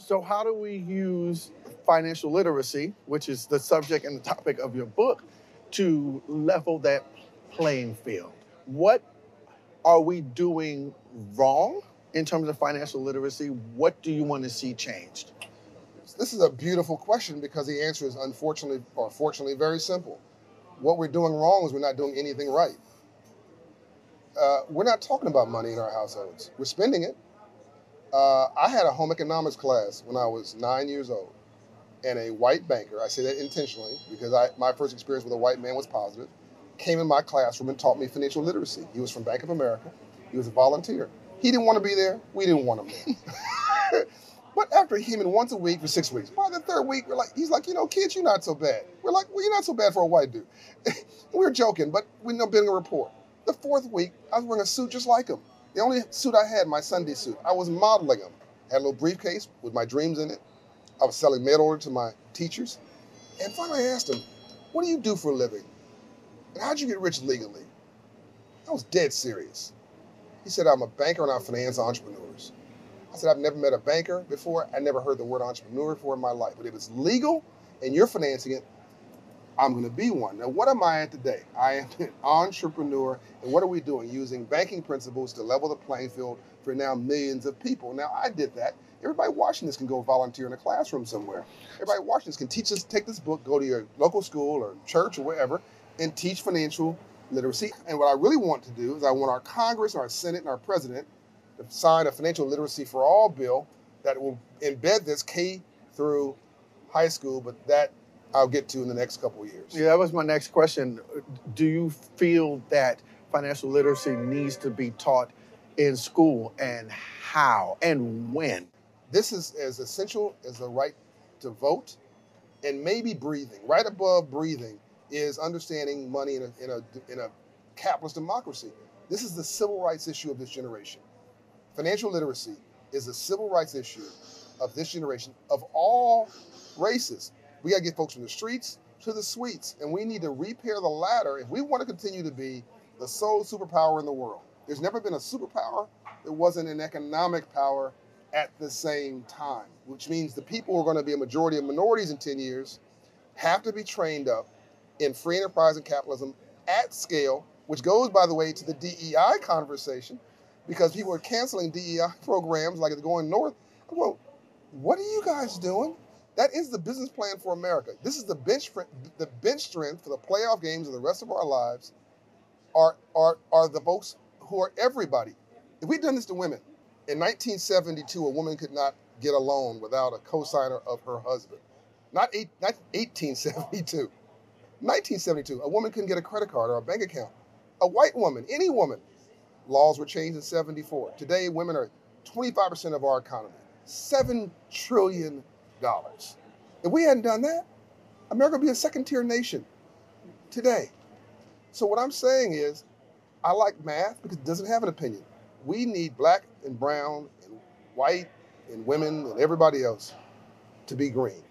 So how do we use financial literacy, which is the subject and the topic of your book, to level that playing field? What are we doing wrong in terms of financial literacy? What do you want to see changed? This is a beautiful question because the answer is unfortunately or fortunately very simple. What we're doing wrong is we're not doing anything right. We're not talking about money in our households. We're spending it. I had a home economics class when I was 9 years old, and a white banker, I say that intentionally because my first experience with a white man was positive, came in my classroom and taught me financial literacy. He was from Bank of America. He was a volunteer. He didn't want to be there. We didn't want him there. But after he came in once a week for 6 weeks, by the third week, he's like, kids, you're not so bad. We're like, well, you're not so bad for a white dude. We were joking, but we know building a rapport. The fourth week, I was wearing a suit just like him. The only suit I had, my Sunday suit, I was modeling him. Had a little briefcase with my dreams in it. I was selling mail order to my teachers. And finally I asked him, what do you do for a living? And how'd you get rich legally? I was dead serious. He said, I'm a banker and I finance entrepreneurs. I said, I've never met a banker before. I never heard the word entrepreneur before in my life. But if it's legal and you're financing it, I'm going to be one. Now, what am I at today? I am an entrepreneur. And what are we doing? Using banking principles to level the playing field for now millions of people. Now, I did that. Everybody watching this can go volunteer in a classroom somewhere. Everybody watching this can take this book, go to your local school or church or wherever, and teach financial literacy. And what I really want to do is I want our Congress, our Senate, and our president to sign a financial literacy for all bill that will embed this K through high school, but that I'll get to in the next couple of years. Yeah, that was my next question. Do you feel that financial literacy needs to be taught in school, and how and when? This is as essential as the right to vote and maybe breathing. Right above breathing is understanding money in a capitalist democracy. This is the civil rights issue of this generation. Financial literacy is a civil rights issue of this generation of all races. We got to get folks from the streets to the suites, and we need to repair the ladder if we want to continue to be the sole superpower in the world. There's never been a superpower that wasn't an economic power at the same time, which means the people who are going to be a majority of minorities in 10 years have to be trained up in free enterprise and capitalism at scale, which goes, by the way, to the DEI conversation, because people are canceling DEI programs like it's going north. Well, what are you guys doing? That is the business plan for America. This is the bench strength for the playoff games of the rest of our lives are the folks who are everybody. If we'd done this to women, in 1972, a woman could not get a loan without a cosigner of her husband. Not 1872. 1972, a woman couldn't get a credit card or a bank account. A white woman, any woman. Laws were changed in 74. Today, women are 25% of our economy. $7 trillion. If we hadn't done that, America would be a second-tier nation today. So what I'm saying is, I like math because it doesn't have an opinion. We need black and brown and white and women and everybody else to be green.